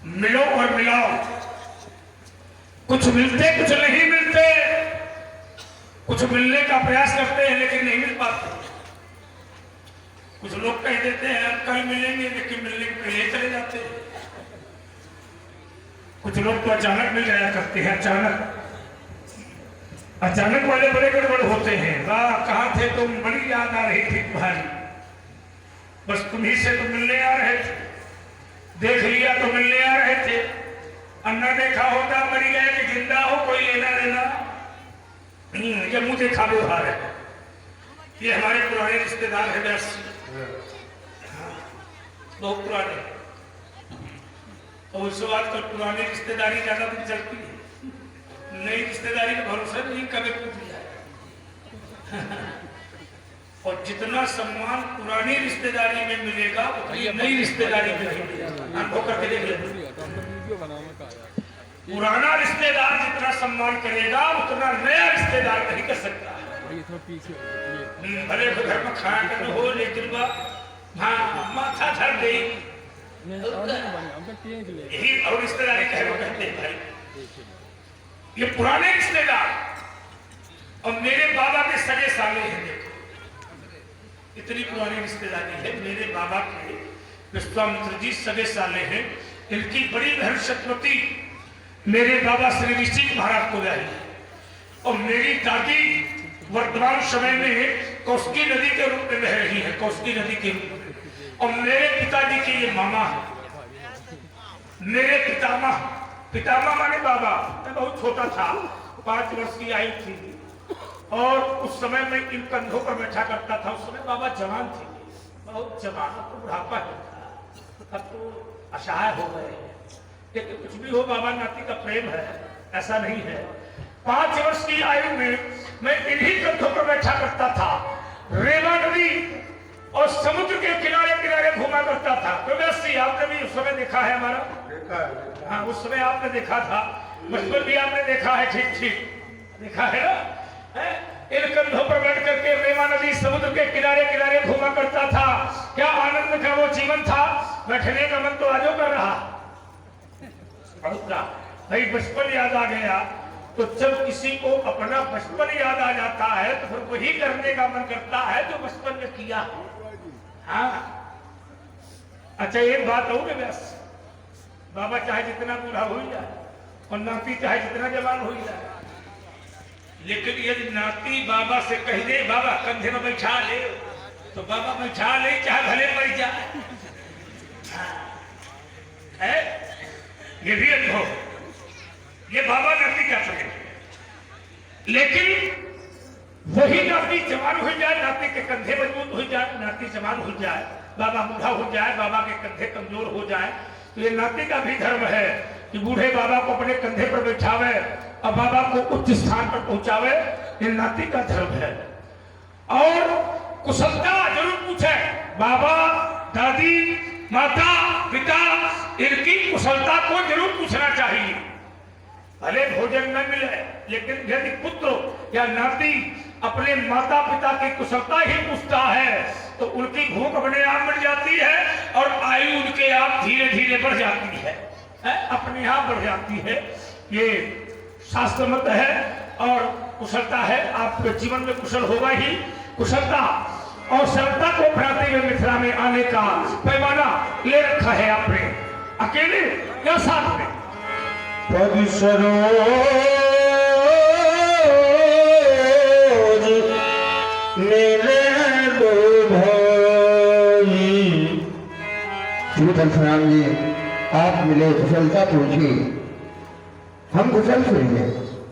मिलो और मिलाओ। कुछ मिलते कुछ नहीं मिलते, कुछ मिलने का प्रयास करते हैं लेकिन नहीं मिल पाते। कुछ लोग कह देते हैं कल मिलेंगे लेकिन मिलने के पहले चले जाते हैं। कुछ लोग तो अचानक मिल जाया करते हैं। अचानक वाले बड़े गड़बड़ होते हैं। वाह कहाँ थे तुम, बड़ी याद आ रही थी तुम्हारी, बस तुम्ही से तो मिलने आ रहे थे, देख लिया तो मिलने आ रहे थे, अन्ना देखा होता मरी गए कि जिंदा हो कोई लेना देना। ये मुंह देखा व्यवहार है। ये हमारे पुराने रिश्तेदार है व्यास, बहुत पुराने, और उसके बाद पुरानी रिश्तेदारी ज्यादा दिन चलती है, नई रिश्तेदारी का भरोसा नहीं, कभी टूट जाए। और जितना सम्मान पुरानी रिश्तेदारी में मिलेगा उतनी नई रिश्तेदारी में नहीं मिलेगा। अनुभव करके देख लेते। पुराना रिश्तेदार जितना सम्मान करेगा उतना नया रिश्तेदार नहीं कर सकता। भले घर में खाना करना हो लेकिन हाँ माथा धर गई यही और रिश्तेदारी कहते हैं भाई। ये पुराने रिश्तेदार और मेरे बाबा के सगे साले हैं। देखो इतनी पुरानी रिश्तेदारी है। मेरे बाबा के विश्वामित्र जी सगे साले हैं। इनकी बड़ी बहन सतवती मेरे बाबा श्री ऋषि महाराज को जाएगी, और मेरी दादी वर्तमान समय में कौशकी नदी के रूप में बह रही है, कौशकी नदी के रूप में। और मेरे पिताजी के ये मामा है, मेरे पितामह माने बाबा। मैं बहुत छोटा था, 5 वर्ष की आई थी, और उस समय मैं इन कंधों पर बैठा करता था। उस समय बाबा जवान थे, बहुत जवान, तो बुढ़ापा ही था, अब तो असहाय हो गए। लेकिन कुछ भी हो बाबा नाती का प्रेम है, ऐसा नहीं है। 5 वर्ष की आयु में मैं इन्हीं कंधों पर बैठा करता था, रेवा नदी और समुद्र के किनारे किनारे घूमा करता था। तो वैसे आपने भी उस समय देखा है, हमारा देखा है। हाँ उस समय आपने देखा था, बचपन भी आपने देखा है, ठीक ठीक देखा है ना। इन कंधों पर बैठ करके रेवा नदी समुद्र के किनारे किनारे घूमा करता था। क्या आनंद का वो जीवन था, बैठने का मन तो आजो कर रहा भाई। बचपन याद आ गया, तो जब किसी को अपना बचपन याद आ जाता है तो फिर वही करने का मन करता है जो बचपन में किया। हाँ अच्छा एक बात और है व्यास, बाबा चाहे जितना बूढ़ा हो जाए और नाती चाहे जितना जवान हो जाए, लेकिन यदि नाती बाबा से कह दे बाबा कंधे में बैठा ले, तो बाबा बैठा ले चाहे भले मर जाए। ये भी अनुभव, ये बाबा नाती कर सके। लेकिन वही नाती जवान हो जाए, नाती के कंधे मजबूत हो जाए, नाती जवान हो जाए, बाबा बूढ़ा हो जाए, बाबा के कंधे कमजोर हो जाए, तो ये नाती का भी धर्म है कि बूढ़े बाबा को अपने कंधे पर बैठावे और बाबा को उच्च स्थान पर पहुंचावे। ये नाती का धर्म है। और कुशलता जरूर पूछे, बाबा दादी माता पिता इनकी कुशलता को जरूर पूछना चाहिए। भले भोजन न मिले, लेकिन यदि पुत्र या नाती अपने माता पिता की कुशलता ही पूछता है तो उनकी भूख अपने आप बढ़ जाती है और आयु उनके आप धीरे धीरे बढ़ जाती है, अपने आप बढ़ जाती है। ये शास्त्र मत है और कुशलता है। आपके जीवन में कुशल होगा ही। कुशलता और सरलता को अपनाते हुए मिथिला में आने का पैमाना ले रखा है आपने, अकेले या साथ में। परशुराम जी आप मिले, कुशलता पूछी, हम कुशल सुनिए।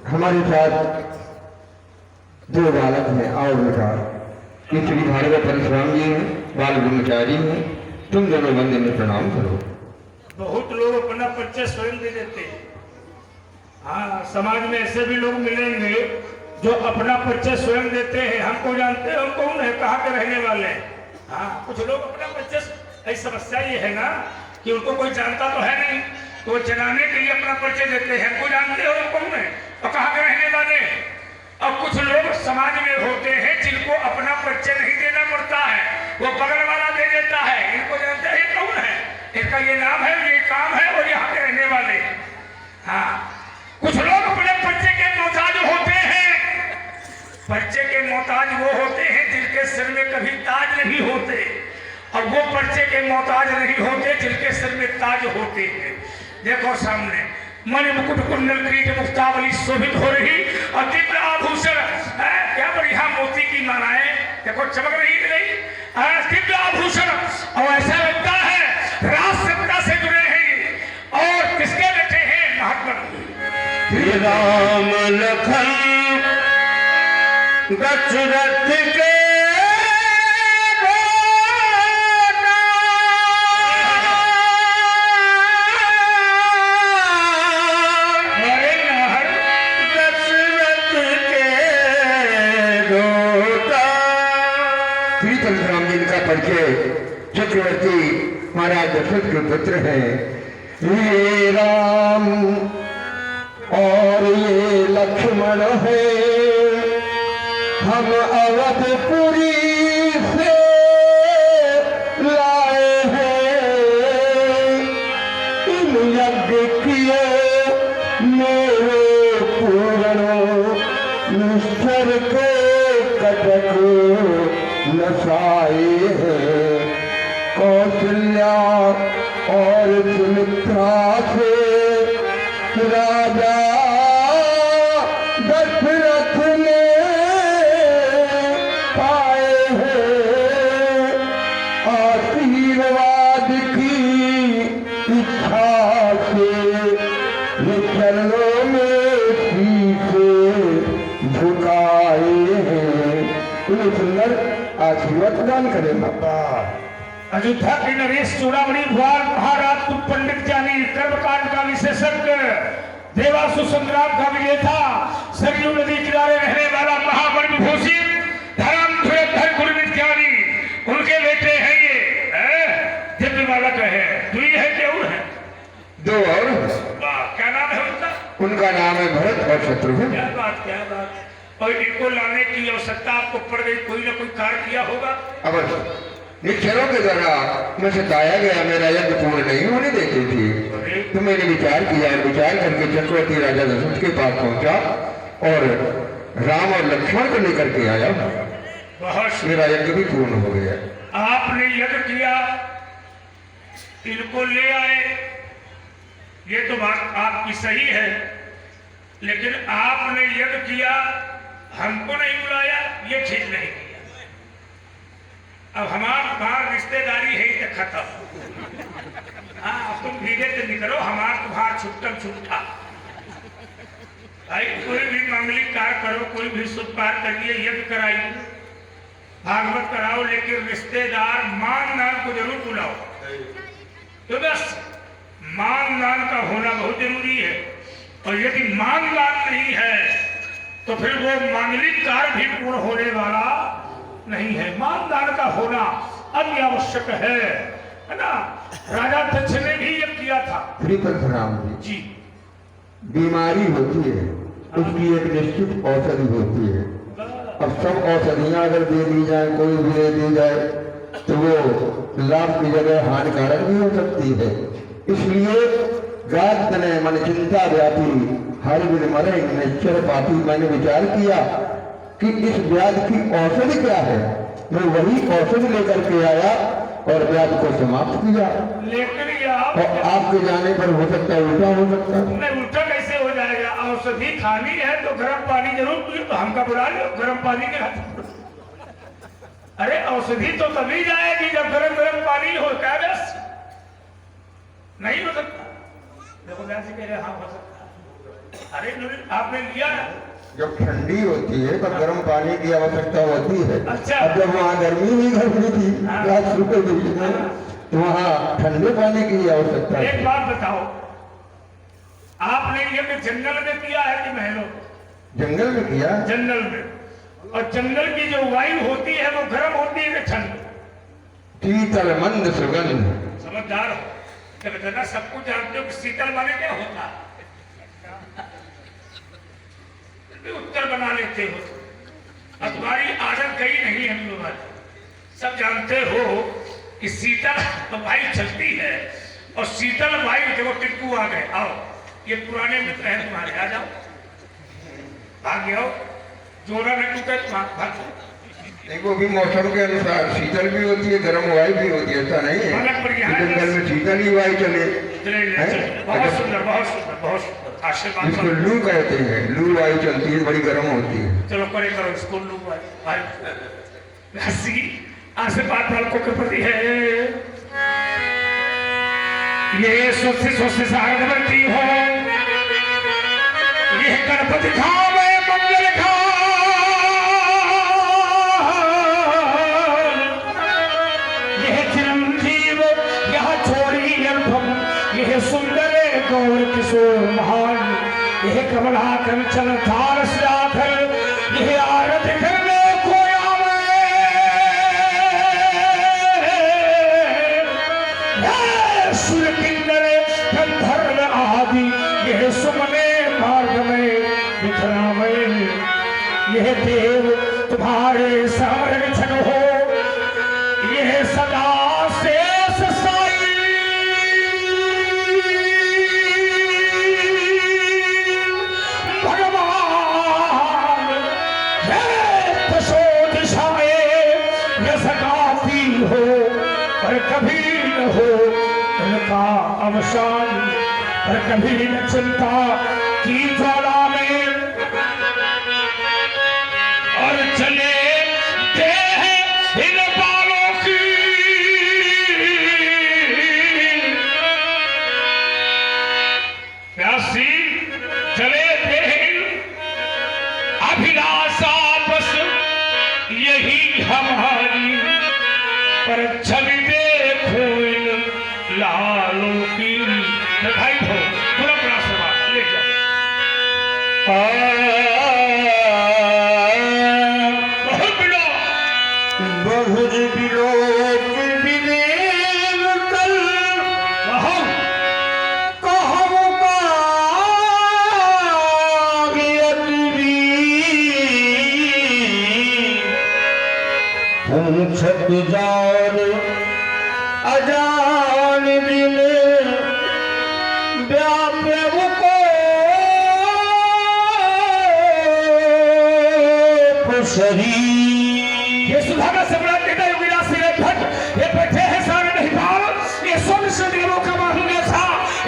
हमारे साथ 2 बालक हैं, आओ बेटा। ये श्री भार्गव परशुराम जी हैं, बाल ब्रह्मचारी हैं, तुम दोनों बंदे में प्रणाम करो। बहुत लोग अपना परिचय स्वयं दे देते हैं। हाँ समाज में ऐसे भी लोग मिलेंगे जो अपना परिचय स्वयं देते हैं। हमको जानते हैं, हम कौन है, कहाँ के रहने वाले हैं। हाँ कुछ लोग अपना परिचय, ऐसी समस्या ये है ना कि उनको कोई जानता तो है नहीं, तो जनाने के लिए अपना परिचय देते हैं। हमको जानते हो कौन है और कहाँ के रहने वाले हैं। और कुछ लोग समाज में होते हैं जिनको अपना परिचय नहीं देना पड़ता है, वो बगल वाला दे देता है। इनको जानते हैं कौन है, इनका ये नाम है, ये काम है और यहाँ पे आज होते हैं। देखो सामने मणि मुकुट कुंडल किरीट मुक्तावली शोभित हो रही और दिव्य आभूषण क्या बढ़िया मोती की मालाएं देखो चमक रही कि नहीं, दिव्य आभूषण। और ऐसा लगता है राज सत्ता से जुड़े हैं। और किसके बेटे हैं? महात्मा श्री राम लखन दशरथ के चक्रवर्ती महाराज दशरथ के पुत्र हैं। ये राम और ये लक्ष्मण है, हम अवधपुरी से लाए हैं। इन यज्ञ किए मेरे पूरणों, निश्चर के कटक नसाए हैं। कौशल्या और सुमित्रा से राजा दशरथ ने पाए हैं। आशीर्वाद की इच्छा से ये चरणों में शीश झुकाए हैं। उन्हें सुंदर आशीर्वाद प्रदान करें बाबा। अयोध्या के नरेश चूड़ामणि भगवान महाराज पंडित जानी कर्मकांड का विशेषज्ञ, देवासुर संग्राम का विजेता, सरयू नदी किनारे रहने वाला महाबल विभूषित धर्म गुरु विज्ञानी, उनके बेटे हैं ये दिव्य बालक है। दुई है क्या है? दो और। क्या नाम है उनका? उनका नाम है भरत और शत्रुघ्न। क्या बात क्या बात। और इनको लाने की आवश्यकता आपको पड़ गई, कोई ना कोई कार्य किया होगा। अवश्य निक्षरों के द्वारा मैं सताया गया, मेरा यज्ञ पूर्ण नहीं होने देती थी। तो मैंने विचार किया, विचार करके चक्रवर्ती राजा दशरथ के पास पहुंचा और राम और लक्ष्मण को लेकर के आया। बहुत मेरा यज्ञ भी पूर्ण हो गया। आपने यज्ञ किया, इनको ले आए, ये तो बात आपकी सही है, लेकिन आपने यज्ञ किया, हमको नहीं बुलाया, ये ठीक नहीं किया। अब हमार रिश्तेदारी है तो खत्म। हाँ तुम भीगे तो निकलो, हमार तुम्हार छुट्टम छुट्टा। भाई कोई भी मांगलिक कार्य करो, कोई भी शुभ कार्य करिए, यज्ञ कराइए, भागवत कराओ, लेकिन रिश्तेदार मान नाम को जरूर बुलाओ। तो बस मान दान का होना बहुत जरूरी है। और यदि मान दान नहीं है तो फिर वो मांगलिक कार्य भी पूर्ण होने वाला नहीं है। मान दान का होना अति आवश्यक है ना। राजा दक्ष ने भी ये किया था। श्री परशुराम जी, बीमारी होती है, उसकी एक निश्चित औषधि होती है। अब सब औषधियां अगर दे दी जाए, कोई भी दे दी जाए, तो वो लाभ की जगह हानिकारक भी हो सकती है। इसलिए गात तने मन चिंता व्यापी हर बिन मरे निश्चर पापी। मैंने विचार किया कि इस व्याधि की औषधि क्या है, मैं वही औषधि लेकर के आया और व्याधि को समाप्त किया। लेकिन और आपके जाने पर हो सकता है उल्टा हो सकता है। नहीं, उल्टा कैसे हो जाएगा? औषधि खानी है तो गर्म पानी जरूर पियो। तो हमका बुला लो गर्म पानी के हाथ। अरे औषधि तो तभी जाएगी जब गर्म गर्म पानी हो। क्या बस नहीं हो सकता? देखो जैसे कह रहे हाँ हो सकता। अरे आपने लिया, जब ठंडी होती है तब गर्म पानी की आवश्यकता होती है। अच्छा। अब जब वहाँ गर्मी ही गर्मी थी रात सुबह बीच में, तो वहाँ ठंडे पानी की आवश्यकता है। एक बात बताओ, आपने ये जंगल में किया है कि महलों? जंगल में किया। जंगल में। और जंगल की जो वायु होती है वो गर्म होती है कि ठंड? शीतल मंद सुगंध। समझदार हो तो सब कुछ जानते हो कि शीतल माने क्या होता है, उत्तर बना लेते हो। अब तुम्हारी आदत गई नहीं, हम लोग सब जानते हो कि शीतल वायु चलती है। और शीतल वायु देखो टिप्पू आ गए, आओ ये पुराने मित्र हैं तुम्हारे, आ जाओ, भाग जाओ, जोरा न टूटे भाग। देखो भी मौसम के अनुसार शीतल भी होती है, गर्म वायु भी होती है, ऐसा नहीं है जंगल में शीतल ही वायु चले। चले ले, चले। बहुत सुंदर, बहुत सुंदर, बहुत सुंदर। आशीर्वाद इसको करो। लू कहते हैं, लू वायु चलती है, बड़ी गर्म होती है। चलो करे करो इसको लू भाई हंसी आशीर्वाद बालकों के प्रति है। ये सोचते सागर बनती हो, ये गणपति धाम है मंगल का, यह चिरंजीव यह छोड़ी अनुभव, यह सुंदर गौर किशोर महान, यह कमला कंचन थार श्राकर, यह आरत करने को सुरकिंदर गंधर्व आदि, यह सुमने मार्ग में बिखरा में, यह देव तुम्हारे सामने छन हो, यह सदा शेष साई भगवान, यह दशो दिशाएं यह सगाती हो पर कभी न हो उनका अवसान, पर कभी न चिंता की ज्वाला में, और चले दे इन बालों की प्यासी, चले दे अभिलाषा बस यही हमारी, पर छवि देखो इन लालों की। भाई हो पूरा बड़ा सवाल ले जाओ। बहुज विलोक विलेम कल, कहु काव्यत पूछत जान अजान दिन, व्याप्य को पुसरी। ये सुधामा से बड़ा कहता है विलासी रे भट, ये बैठे हैं सारे नहीं भाव, ये सोन से देवों का वाहन कैसा,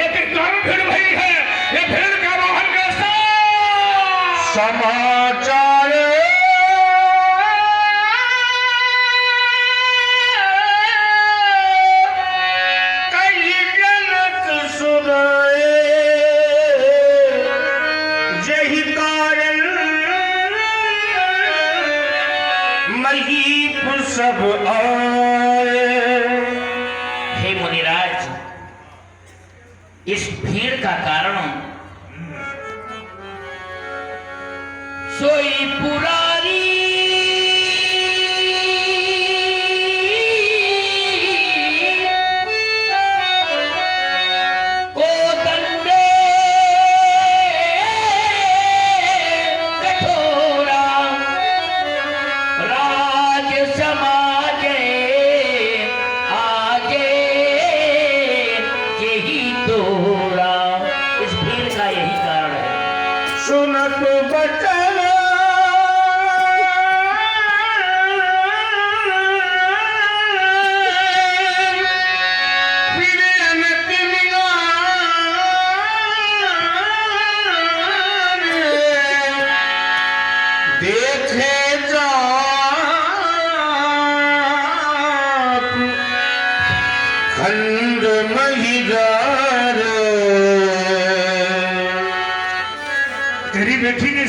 एक कारण भीड़ भई है, ये भीड़ का वाहन कैसा। समाचार कई जनक सुनाए, यही कारण महीप सब आए। हे मुनिराज, इस भीड़ का कारण सोई पुरारी को दंडे कठोरा, राज समाजे आगे यही तोड़ा। इस भीड़ का यही कारण है। सुनत बचन देखे जाप खंड महिदार, तेरी बेटी ने